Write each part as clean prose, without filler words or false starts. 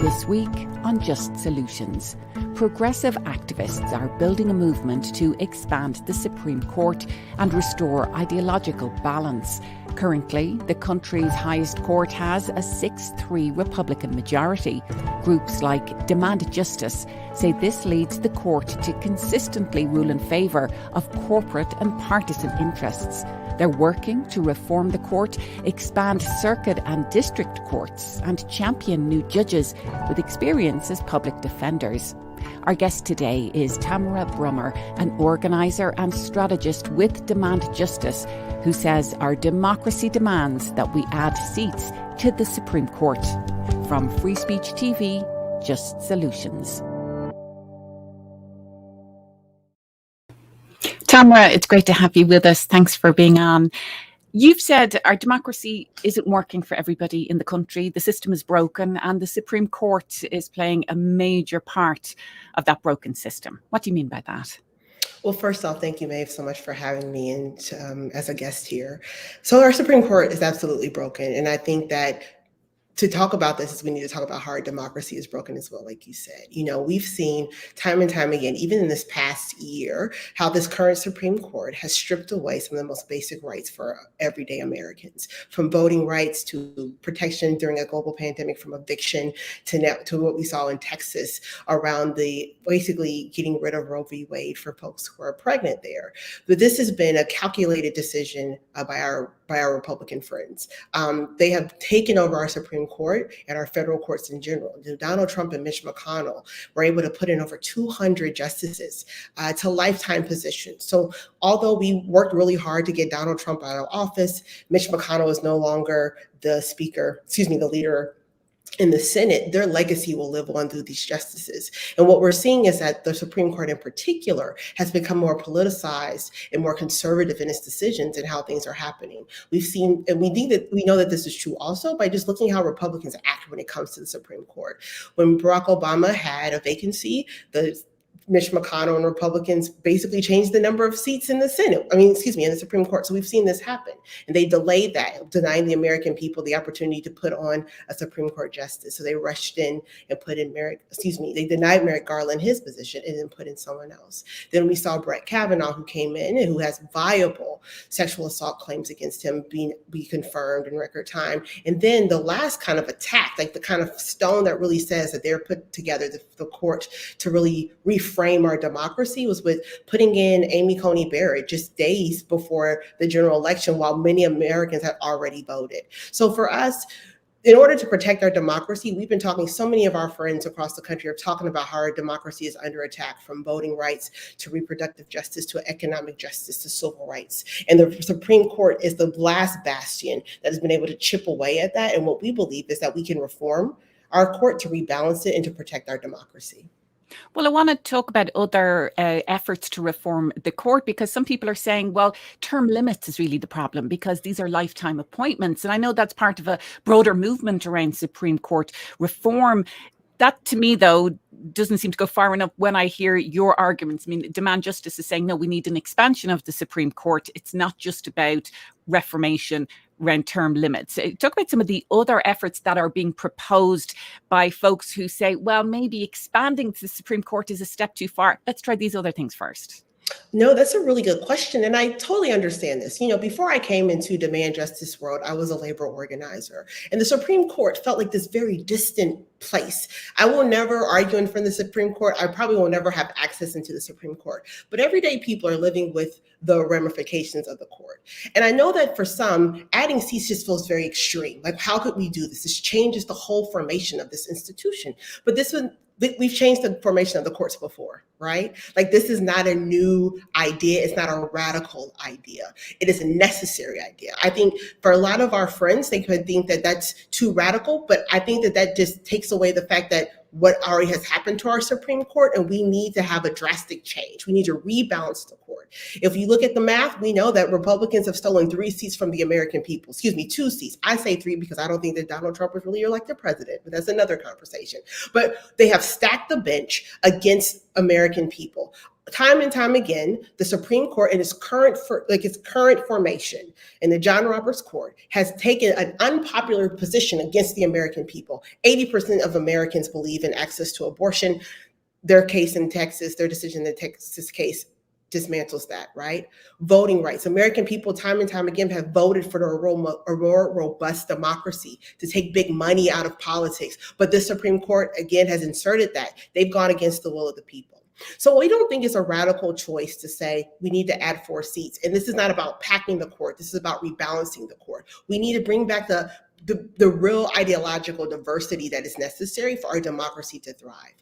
This week on Just Solutions, progressive activists are building a movement to expand the Supreme Court and restore ideological balance. Currently, the country's highest court has a 6-3 Republican majority. Groups like Demand Justice say this leads the court to consistently rule in favour of corporate and partisan interests. They're working to reform the court, expand circuit and district courts, and champion new judges with experience as public defenders. Our guest today is Tamara Brummer, an organiser and strategist with Demand Justice, who says our democracy demands that we add seats to the Supreme Court. From Free Speech TV, Just Solutions. Tamara, it's great to have you with us. Thanks for being on. You've said our democracy isn't working for everybody in the country. The system is broken and the Supreme Court is playing a major part of that broken system. What do you mean by that? Well, first off, thank you, Maeve, so much for having me as a guest here. So our Supreme Court is absolutely broken. And I think that to talk about this is we need to talk about how our democracy is broken as well, like you said. You know, we've seen time and time again, even in this past year, how this current Supreme Court has stripped away some of the most basic rights for everyday Americans, from voting rights to protection during a global pandemic, from eviction to what we saw in Texas around the basically getting rid of Roe v. Wade for folks who are pregnant there. But this has been a calculated decision by our Republican friends. They have taken over our Supreme Court and our federal courts in general. Donald Trump and Mitch McConnell were able to put in over 200 justices to lifetime positions. So although we worked really hard to get Donald Trump out of office, Mitch McConnell is no longer the leader in the Senate, their legacy will live on through these justices. And what we're seeing is that the Supreme Court in particular has become more politicized and more conservative in its decisions and how things are happening. We've seen, and we know that this is true also by just looking how Republicans act when it comes to the Supreme Court. When Barack Obama had a vacancy, Mitch McConnell and Republicans basically changed the number of seats in the in the Supreme Court. So we've seen this happen. And they delayed that, denying the American people the opportunity to put on a Supreme Court justice. So they rushed in and they denied Merrick Garland his position and then put in someone else. Then we saw Brett Kavanaugh, who came in and who has viable sexual assault claims against him be confirmed in record time. And then the last kind of attack, like the kind of stone that really says that they're put together, the court to really reframe our democracy, was with putting in Amy Coney Barrett just days before the general election, while many Americans had already voted. So for us, in order to protect our democracy, we've been talking, so many of our friends across the country are talking about how our democracy is under attack, from voting rights to reproductive justice to economic justice to civil rights. And the Supreme Court is the last bastion that has been able to chip away at that. And what we believe is that we can reform our court to rebalance it and to protect our democracy. Well, I want to talk about other efforts to reform the court, because some people are saying, well, term limits is really the problem because these are lifetime appointments. And I know that's part of a broader movement around Supreme Court reform. That, to me, though, doesn't seem to go far enough when I hear your arguments. I mean, Demand Justice is saying, no, we need an expansion of the Supreme Court. It's not just about reformation around term limits. Talk about some of the other efforts that are being proposed by folks who say, well, maybe expanding the Supreme Court is a step too far. Let's try these other things first. No, that's a really good question. And I totally understand this. You know, before I came into Demand Justice world, I was a labor organizer. And the Supreme Court felt like this very distant place. I will never argue in front of the Supreme Court. I probably will never have access into the Supreme Court. But everyday people are living with the ramifications of the court. And I know that for some, adding seats just feels very extreme. Like, how could we do this? This changes the whole formation of this institution. But we've changed the formation of the courts before, right? Like, this is not a new idea. It's not a radical idea. It is a necessary idea. I think for a lot of our friends, they could think that that's too radical, but I think that that just takes away the fact that what already has happened to our Supreme Court, and we need to have a drastic change. We need to rebalance the court. If you look at the math, we know that Republicans have stolen 3 seats from the American people. 2 seats. I say 3 because I don't think that Donald Trump is really elected president, but that's another conversation. But they have stacked the bench against American people. time and time again, the Supreme Court in its current formation in the John Roberts Court has taken an unpopular position against the American people. 80% of Americans believe in access to abortion. Their case in Texas, their decision in the Texas case dismantles that, right? Voting rights. American people time and time again have voted for a more robust democracy, to take big money out of politics. But the Supreme Court, again, has inserted that. They've gone against the will of the people. So we don't think it's a radical choice to say we need to add 4 seats. And this is not about packing the court. This is about rebalancing the court. We need to bring back the real ideological diversity that is necessary for our democracy to thrive.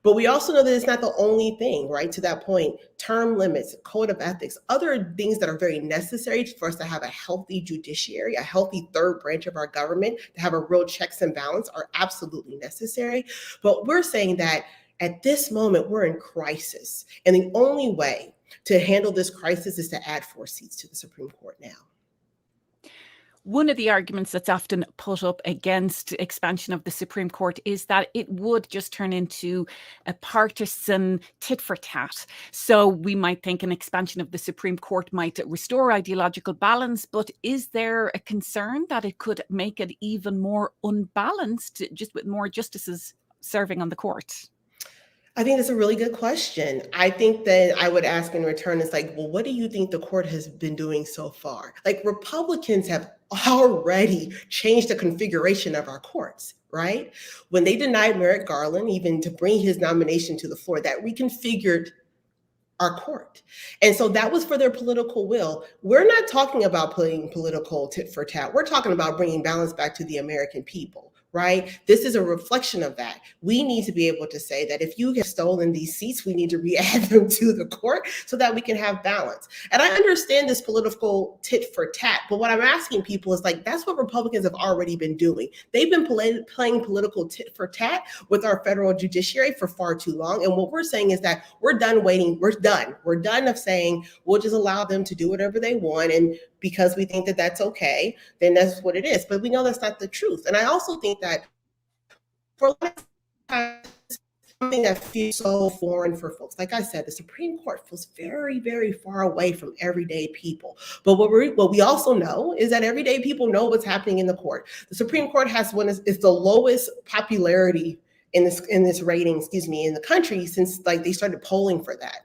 But we also know that it's not the only thing, right? To that point, term limits, code of ethics, other things that are very necessary for us to have a healthy judiciary, a healthy third branch of our government, to have a real checks and balance are absolutely necessary. But we're saying that at this moment, we're in crisis. And the only way to handle this crisis is to add 4 seats to the Supreme Court now. One of the arguments that's often put up against expansion of the Supreme Court is that it would just turn into a partisan tit for tat. So we might think an expansion of the Supreme Court might restore ideological balance, but is there a concern that it could make it even more unbalanced, just with more justices serving on the court? I think that's a really good question. I think that I would ask in return, it's like, well, what do you think the court has been doing so far? Like, Republicans have already changed the configuration of our courts, right? When they denied Merrick Garland even to bring his nomination to the floor, that reconfigured our court. And so that was for their political will. We're not talking about playing political tit for tat. We're talking about bringing balance back to the American people, right? This is a reflection of that. We need to be able to say that if you have stolen these seats, we need to re-add them to the court so that we can have balance. And I understand this political tit for tat, but what I'm asking people is like, that's what Republicans have already been doing. They've been playing political tit for tat with our federal judiciary for far too long. And what we're saying is that we're done waiting. We're done of saying we'll just allow them to do whatever they want. And because we think that that's okay, then that's what it is. But we know that's not the truth. And I also think that for a lot of times, something that feels so foreign for folks. Like I said, the Supreme Court feels very, very far away from everyday people. But what we also know is that everyday people know what's happening in the court. The Supreme Court has is the lowest popularity in this rating, in the country since like they started polling for that.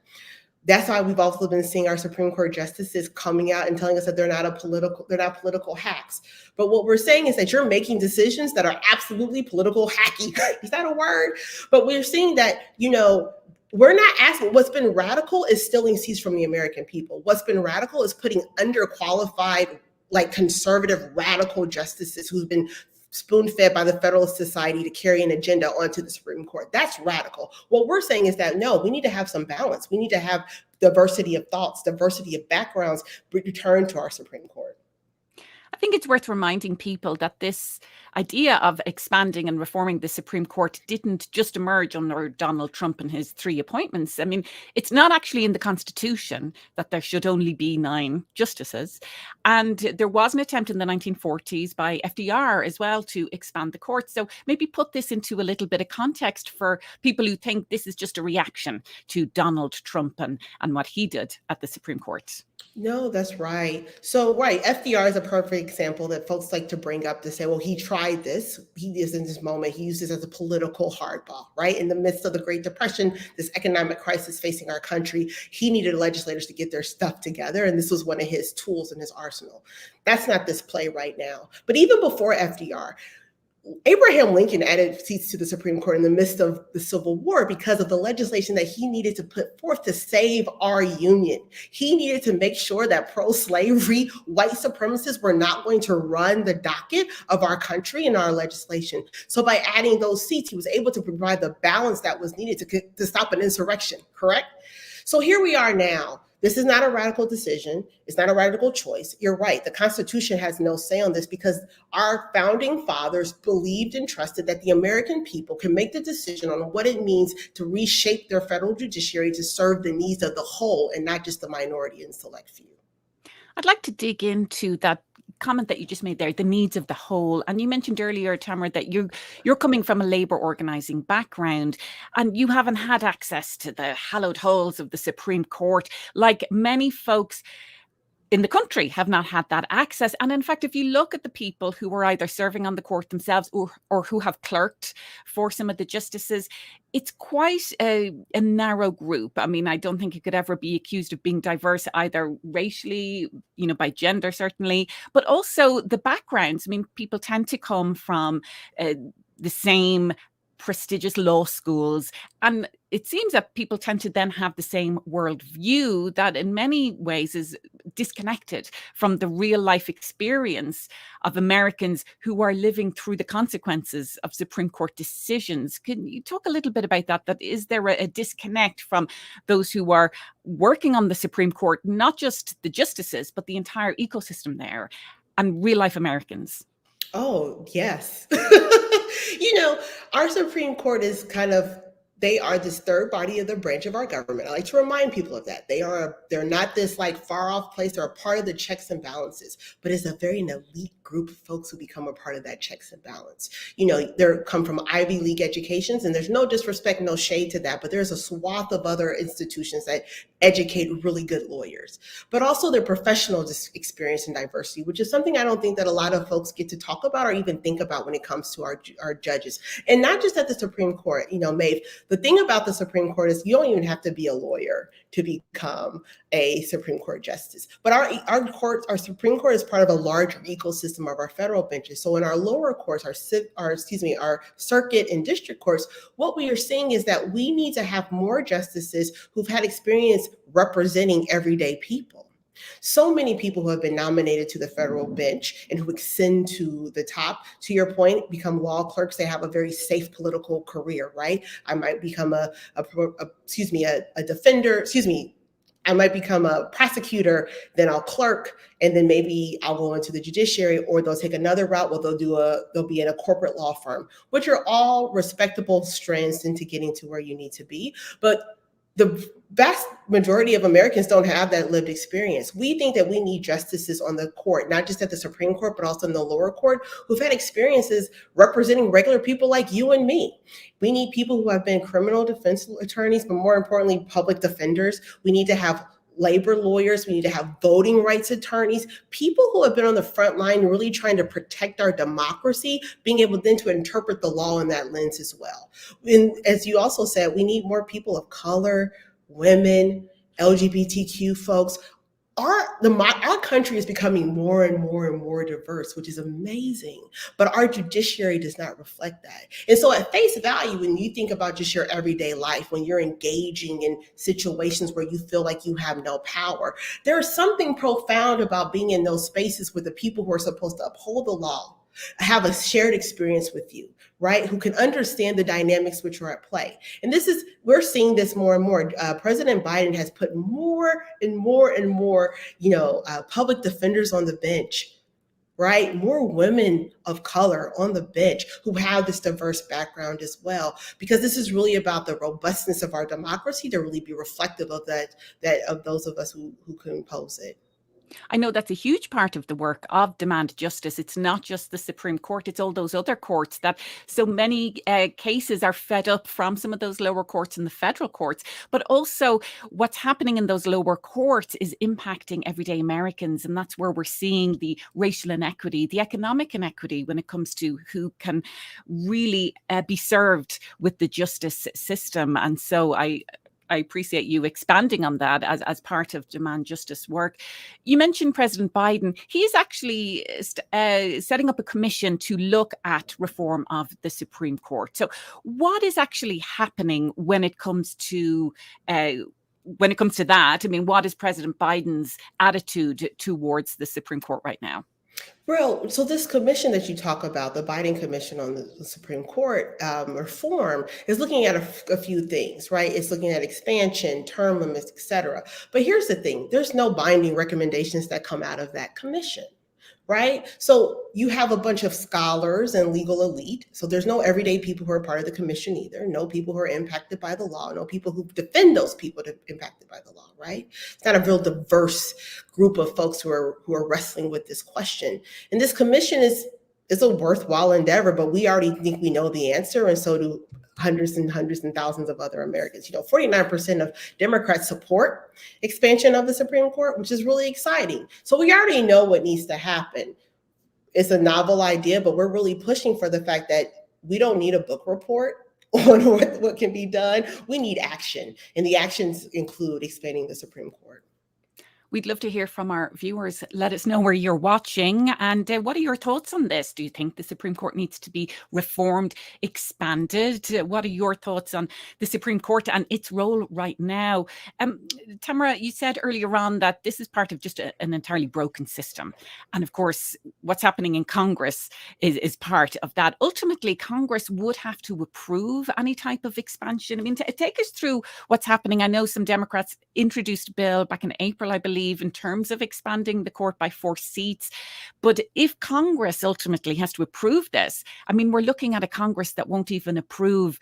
That's why we've also been seeing our Supreme Court justices coming out and telling us that they're not political hacks. But what we're saying is that you're making decisions that are absolutely political hacky. Is that a word? But we're seeing that, we're not asking. What's been radical is stealing seats from the American people. What's been radical is putting underqualified, like conservative radical justices who've been spoon-fed by the Federalist Society to carry an agenda onto the Supreme Court. That's radical. What we're saying is that, no, we need to have some balance. We need to have diversity of thoughts, diversity of backgrounds returned to our Supreme Court. I think it's worth reminding people that this idea of expanding and reforming the Supreme Court didn't just emerge under Donald Trump and his 3 appointments. I mean, it's not actually in the Constitution that there should only be 9 justices. And there was an attempt in the 1940s by FDR as well to expand the court. So maybe put this into a little bit of context for people who think this is just a reaction to Donald Trump and what he did at the Supreme Court. No, that's right. So, right, FDR is a perfect example that folks like to bring up to say, well, he tried this. He is in this moment. He used this as a political hardball, right? In the midst of the Great Depression, this economic crisis facing our country, he needed legislators to get their stuff together. And this was one of his tools in his arsenal. That's not this play right now. But even before FDR, Abraham Lincoln added seats to the Supreme Court in the midst of the Civil War because of the legislation that he needed to put forth to save our union. He needed to make sure that pro-slavery white supremacists were not going to run the docket of our country and our legislation. So by adding those seats, he was able to provide the balance that was needed to stop an insurrection, correct? So here we are now. This is not a radical decision. It's not a radical choice. You're right. The Constitution has no say on this because our founding fathers believed and trusted that the American people can make the decision on what it means to reshape their federal judiciary to serve the needs of the whole and not just the minority and select few. I'd like to dig into that comment that you just made there, the needs of the whole. And you mentioned earlier, Tamara, that you're coming from a labour organising background and you haven't had access to the hallowed halls of the Supreme Court like many folks in the country have not had that access. And in fact, if you look at the people who were either serving on the court themselves or who have clerked for some of the justices, it's quite a narrow group. I mean, I don't think you could ever be accused of being diverse, either racially, by gender, certainly, but also the backgrounds. I mean, people tend to come from the same prestigious law schools. And it seems that people tend to then have the same worldview that in many ways is disconnected from the real life experience of Americans who are living through the consequences of Supreme Court decisions. Can you talk a little bit about that? That is there a disconnect from those who are working on the Supreme Court, not just the justices, but the entire ecosystem there, and real life Americans? Oh, yes. Our Supreme Court is they are this third body of the branch of our government. I like to remind people of that. They're not this like far off place. They're a part of the checks and balances, but it's a very elite group of folks who become a part of that checks and balance. They come from Ivy League educations, and there's no disrespect, no shade to that, but there's a swath of other institutions that educate really good lawyers, but also their professional experience and diversity, which is something I don't think that a lot of folks get to talk about or even think about when it comes to our judges. And not just at the Supreme Court. Maeve, the thing about the Supreme Court is you don't even have to be a lawyer to become a Supreme Court justice. But our Supreme Court is part of a larger ecosystem of our federal benches. So in our lower courts, our circuit and district courts, what we are seeing is that we need to have more justices who've had experience representing everyday people. So many people who have been nominated to the federal bench and who ascend to the top, to your point, become law clerks. They have a very safe political career, right? I might become a defender, I might become a prosecutor, then I'll clerk, and then maybe I'll go into the judiciary, or they'll take another route where they'll be in a corporate law firm, which are all respectable strands into getting to where you need to be. But the vast majority of Americans don't have that lived experience. We think that we need justices on the court, not just at the Supreme Court, but also in the lower court, who've had experiences representing regular people like you and me. We need people who have been criminal defense attorneys, but more importantly, public defenders. We need to have labor lawyers. We need to have voting rights attorneys, people who have been on the front line really trying to protect our democracy, being able then to interpret the law in that lens as well. And as you also said, we need more people of color, women, LGBTQ folks. Our country is becoming more and more and more diverse, which is amazing, but our judiciary does not reflect that. And so at face value, when you think about just your everyday life, when you're engaging in situations where you feel like you have no power, there's something profound about being in those spaces with the people who are supposed to uphold the law, have a shared experience with you, right? Who can understand the dynamics which are at play. And we're seeing this more and more. President Biden has put more and more and more, public defenders on the bench, right? More women of color on the bench who have this diverse background as well, because this is really about the robustness of our democracy to really be reflective of that of those of us who compose it. I know that's a huge part of the work of demand justice. It's not just the Supreme Court, it's all those other courts that so many cases are fed up from some of those lower courts and the federal courts. But also what's happening in those lower courts is impacting everyday Americans. And that's where we're seeing the racial inequity, the economic inequity when it comes to who can really be served with the justice system. And so I appreciate you expanding on that as part of demand justice work. You mentioned President Biden. He's actually setting up a commission to look at reform of the Supreme Court. So what is actually happening when it comes to that? I mean, what is President Biden's attitude towards the Supreme Court right now? Well, so this commission that you talk about, the Biden Commission on the Supreme Court reform, is looking at a few things, right? It's looking at expansion, term limits, et cetera. But here's the thing, there's no binding recommendations that come out of that commission, right? So you have a bunch of scholars and legal elite. So there's no everyday people who are part of the commission either. No people who are impacted by the law. No people who defend those people impacted by the law, right? It's not a real diverse group of folks who are wrestling with this question. And this commission is a worthwhile endeavor, but we already think we know the answer, and so do hundreds and thousands of other Americans. 49% of Democrats support expansion of the Supreme Court, which is really exciting. So we already know what needs to happen. It's a novel idea, but we're really pushing for the fact that we don't need a book report on what can be done. We need action, and the actions include expanding the Supreme Court. We'd love to hear from our viewers. Let us know where you're watching, and what are your thoughts on this? Do you think the Supreme Court needs to be reformed, expanded? What are your thoughts on the Supreme Court and its role right now? Tamara, you said earlier on that this is part of just an entirely broken system. And of course, what's happening in Congress is part of that. Ultimately, Congress would have to approve any type of expansion. I mean, take us through what's happening. I know some Democrats introduced a bill back in April, I believe, in terms of expanding the court by 4 seats. But if Congress ultimately has to approve this, I mean, we're looking at a Congress that won't even approve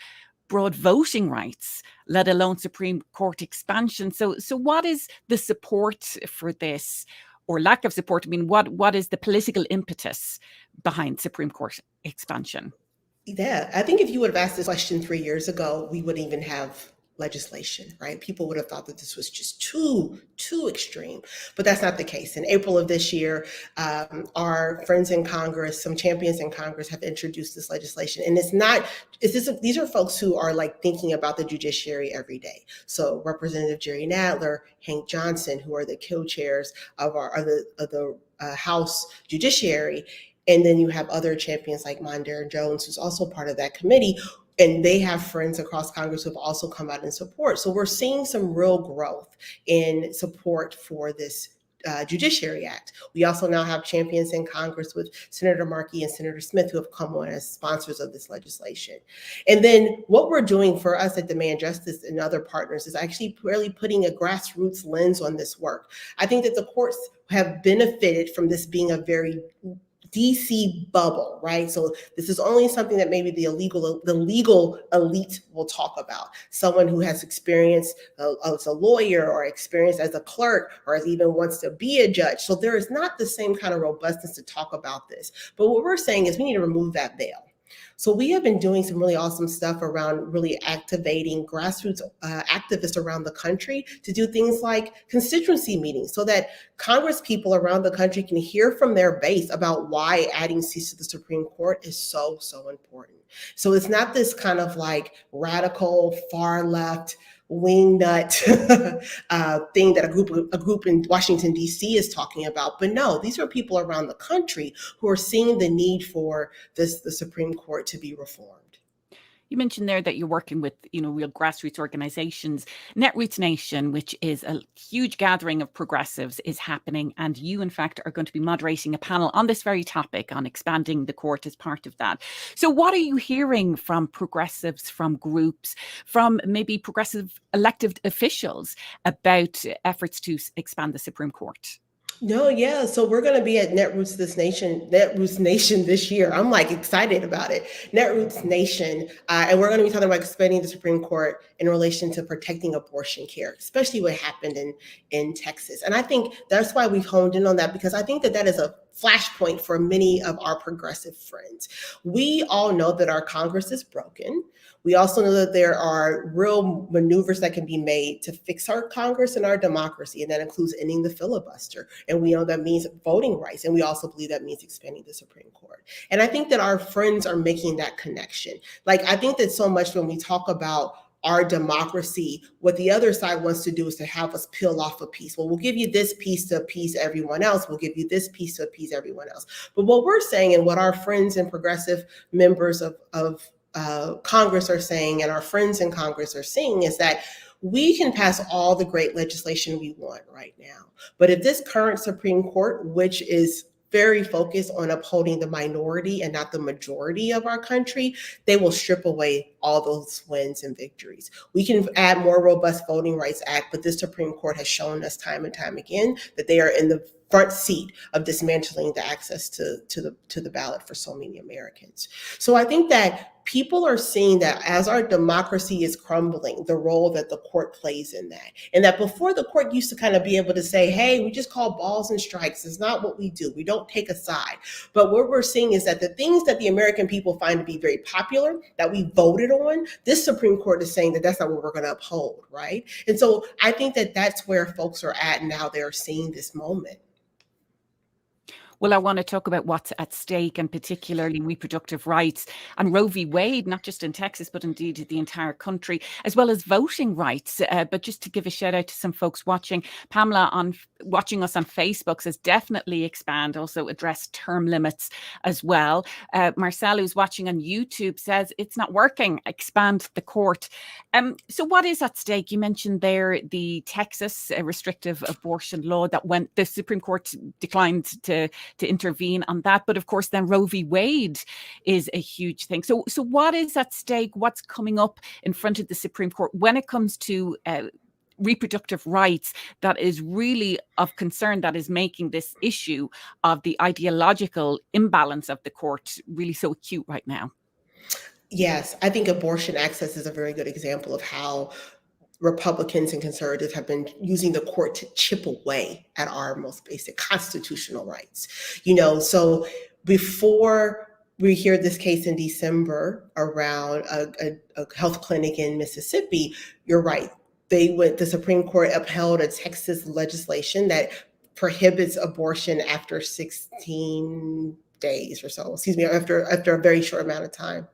broad voting rights, let alone Supreme Court expansion. So what is the support for this, or lack of support? I mean, what is the political impetus behind Supreme Court expansion? Yeah, I think if you would have asked this question 3 years ago, we wouldn't even have legislation, right? People would have thought that this was just too extreme, but that's not the case. In April of this year, our friends in Congress, some champions in Congress, have introduced this legislation, and these are folks who are like thinking about the judiciary every day. So Representative Jerry Nadler, Hank Johnson, who are the co-chairs of the House Judiciary. And then you have other champions like Mondaire Jones, who's also part of that committee. And they have friends across Congress who have also come out in support. So we're seeing some real growth in support for this Judiciary Act. We also now have champions in Congress with Senator Markey and Senator Smith who have come on as sponsors of this legislation. And then what we're doing for us at Demand Justice and other partners is actually really putting a grassroots lens on this work. I think that the courts have benefited from this being a very DC bubble, right? So this is only something that maybe the legal elite will talk about. Someone who has experience as a lawyer or experience as a clerk or as even wants to be a judge. So there is not the same kind of robustness to talk about this. But what we're saying is we need to remove that veil. So we have been doing some really awesome stuff around really activating grassroots activists around the country to do things like constituency meetings so that Congress people around the country can hear from their base about why adding seats to the Supreme Court is so important. So it's not this kind of like radical, far left, wingnut thing that a group in Washington, D.C. is talking about. But no, these are people around the country who are seeing the need for the Supreme Court to be reformed. You mentioned there that you're working with, real grassroots organizations. Netroots Nation, which is a huge gathering of progressives, is happening. And you, in fact, are going to be moderating a panel on this very topic, on expanding the court as part of that. So what are you hearing from progressives, from groups, from maybe progressive elected officials about efforts to expand the Supreme Court? No, yeah. So we're going to be at Netroots Nation this year. I'm like excited about it. Netroots Nation. And we're going to be talking about expanding the Supreme Court in relation to protecting abortion care, especially what happened in Texas. And I think that's why we've honed in on that, because I think that is a flashpoint for many of our progressive friends. We all know that our Congress is broken. We also know that there are real maneuvers that can be made to fix our Congress and our democracy, and that includes ending the filibuster. And we know that means voting rights, and we also believe that means expanding the Supreme Court. And I think that our friends are making that connection. Like, I think that so much when we talk about our democracy, what the other side wants to do is to have us peel off a piece. Well, we'll give you this piece to appease everyone else. We'll give you this piece to appease everyone else. But what we're saying, and what our friends and progressive members of Congress are saying, and our friends in Congress are seeing, is that we can pass all the great legislation we want right now. But if this current Supreme Court, which is very focused on upholding the minority and not the majority of our country, they will strip away all those wins and victories. We can add more robust Voting Rights Act, but this Supreme Court has shown us time and time again that they are in the front seat of dismantling the access to the ballot for so many Americans. So I think that people are seeing that as our democracy is crumbling, the role that the court plays in that. And that before, the court used to kind of be able to say, hey, we just call balls and strikes. It's not what we do. We don't take a side. But what we're seeing is that the things that the American people find to be very popular, that we voted on, this Supreme Court is saying that that's not what we're going to uphold, right? And so I think that that's where folks are at now. They're seeing this moment. Well, I want to talk about what's at stake, and particularly reproductive rights and Roe v. Wade, not just in Texas, but indeed the entire country, as well as voting rights. But just to give a shout out to some folks watching, Pamela watching us on Facebook says definitely expand, also address term limits as well. Marcel, who's watching on YouTube, says it's not working, expand the court. So what is at stake? You mentioned there the Texas restrictive abortion law that the Supreme Court declined to intervene on that. But of course, then Roe v. Wade is a huge thing. So what is at stake? What's coming up in front of the Supreme Court when it comes to reproductive rights that is really of concern, that is making this issue of the ideological imbalance of the court really so acute right now? Yes, I think abortion access is a very good example of how Republicans and conservatives have been using the court to chip away at our most basic constitutional rights. So before we hear this case in December around a health clinic in Mississippi, you're right. The Supreme Court upheld a Texas legislation that prohibits abortion after 16 days or so, after a very short amount of time.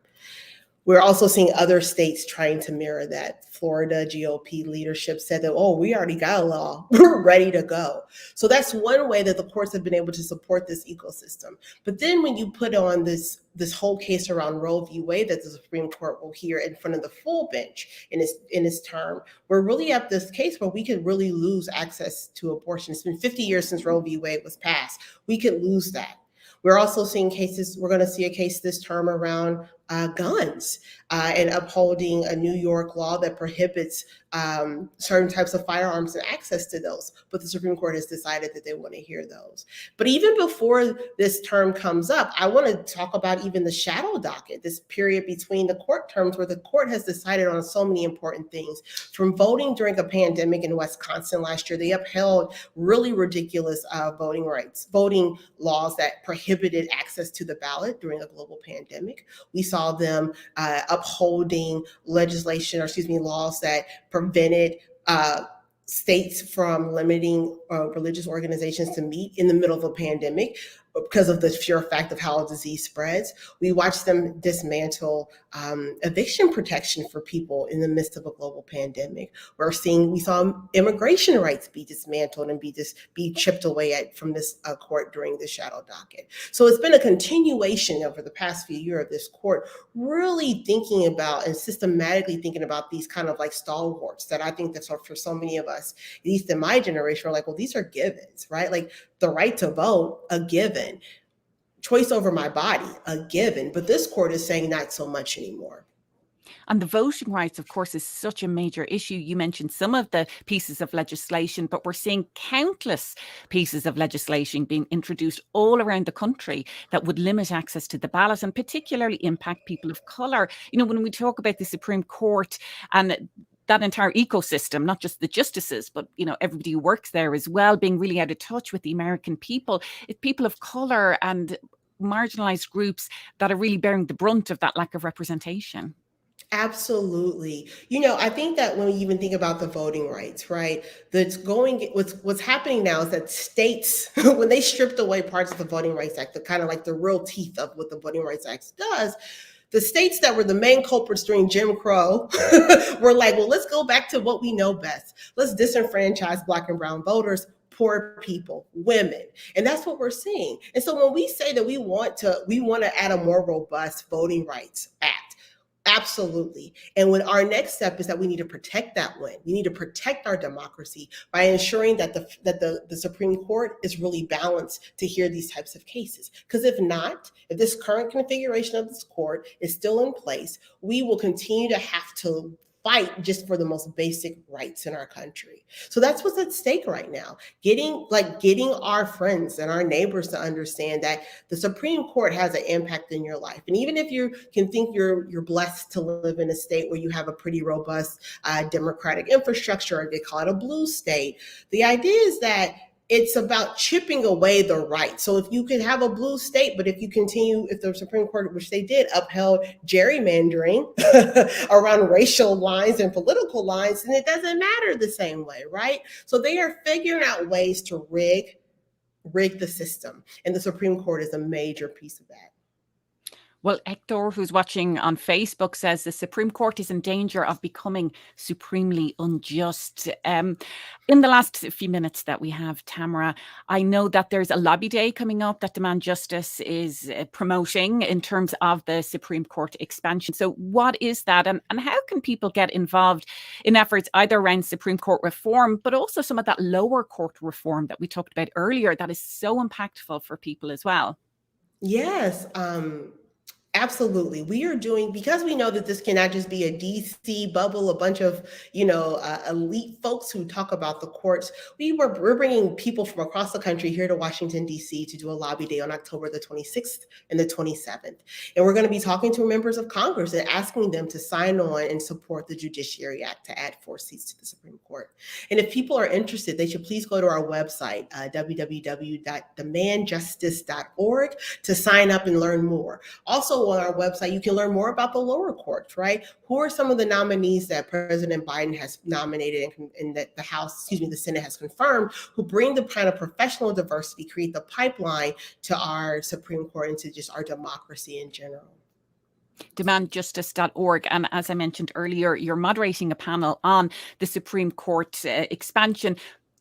We're also seeing other states trying to mirror that. Florida GOP leadership said that, we already got a law. We're ready to go. So that's one way that the courts have been able to support this ecosystem. But then when you put on this whole case around Roe v. Wade that the Supreme Court will hear in front of the full bench in its term, we're really at this case where we could really lose access to abortion. It's been 50 years since Roe v. Wade was passed. We could lose that. We're also seeing cases, we're going to see a case this term around guns and upholding a New York law that prohibits certain types of firearms and access to those. But the Supreme Court has decided that they want to hear those. But even before this term comes up, I want to talk about even the shadow docket, this period between the court terms where the court has decided on so many important things. From voting during a pandemic in Wisconsin last year, they upheld really ridiculous voting laws that prohibited access to the ballot during a global pandemic. We saw them upholding laws that prevented states from limiting religious organizations to meet in the middle of a pandemic because of the sheer fact of how a disease spreads. We watched them dismantle eviction protection for people in the midst of a global pandemic. We saw immigration rights be dismantled and be chipped away at from this court during the shadow docket. So it's been a continuation over the past few years of this court really thinking about and systematically thinking about these kind of like stalwarts that I think that for so many of us, at least in my generation, are like, well, these are givens, right? Like the right to vote, a given. Choice over my body, a given. But this court is saying not so much anymore. And the voting rights, of course, is such a major issue. You mentioned some of the pieces of legislation, but we're seeing countless pieces of legislation being introduced all around the country that would limit access to the ballot and particularly impact people of color. When we talk about the Supreme Court and that entire ecosystem, not just the justices, but everybody who works there as well, being really out of touch with the American people, it's people of color and marginalized groups that are really bearing the brunt of that lack of representation. Absolutely. I think that when we even think about the voting rights, right, what's happening now is that states, when they stripped away parts of the Voting Rights Act, the kind of like the real teeth of what the Voting Rights Act does, the states that were the main culprits during Jim Crow were like, well, let's go back to what we know best. Let's disenfranchise Black and brown voters, poor people, women. And that's what we're seeing. And so when we say that we want to add a more robust Voting Rights Act, absolutely. And when our next step is that we need to protect that win. We need to protect our democracy by ensuring that the Supreme Court is really balanced to hear these types of cases. Because if this current configuration of this court is still in place, we will continue to have to fight just for the most basic rights in our country. So that's what's at stake right now. Getting our friends and our neighbors to understand that the Supreme Court has an impact in your life. And even if you can think you're blessed to live in a state where you have a pretty robust democratic infrastructure, or they call it a blue state, the idea is that it's about chipping away the right. So if you can have a blue state, but if the Supreme Court, which they did, upheld gerrymandering around racial lines and political lines, then it doesn't matter the same way, right? So they are figuring out ways to rig the system. And the Supreme Court is a major piece of that. Well, Hector, who's watching on Facebook, says the Supreme Court is in danger of becoming supremely unjust. In the last few minutes that we have, Tamara, I know that there's a lobby day coming up that Demand Justice is promoting in terms of the Supreme Court expansion. So what is that? And how can people get involved in efforts either around Supreme Court reform, but also some of that lower court reform that we talked about earlier that is so impactful for people as well? Yes. Absolutely. We are doing, because we know that this cannot just be a DC bubble, a bunch of, elite folks who talk about the courts. We're bringing people from across the country here to Washington, DC to do a lobby day on October the 26th and the 27th. And we're going to be talking to members of Congress and asking them to sign on and support the Judiciary Act to add 4 seats to the Supreme Court. And if people are interested, they should please go to our website, www.demandjustice.org, to sign up and learn more. Also, on our website, you can learn more about the lower courts, right? Who are some of the nominees that President Biden has nominated and that the Senate has confirmed, who bring the kind of professional diversity, create the pipeline to our Supreme Court and to just our democracy in general. Demandjustice.org. And as I mentioned earlier, you're moderating a panel on the Supreme Court expansion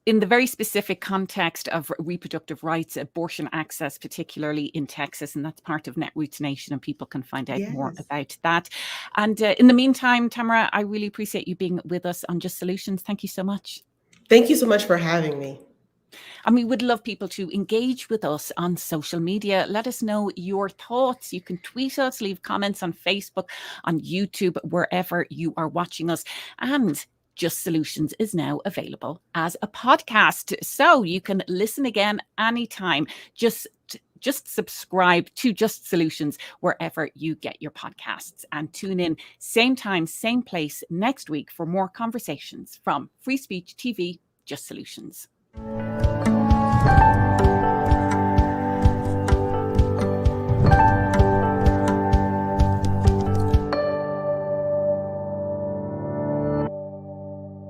in the very specific context of reproductive rights, abortion access, particularly in Texas, and that's part of Netroots Nation, and people can find out more about that. And in the meantime, Tamara, I really appreciate you being with us on Just Solutions. Thank you so much. Thank you so much for having me. And we would love people to engage with us on social media. Let us know your thoughts. You can tweet us, leave comments on Facebook, on YouTube, wherever you are watching us. And Just Solutions is now available as a podcast, so you can listen again anytime. Just subscribe to Just Solutions wherever you get your podcasts, and tune in same time, same place next week for more conversations from Free Speech TV, Just Solutions.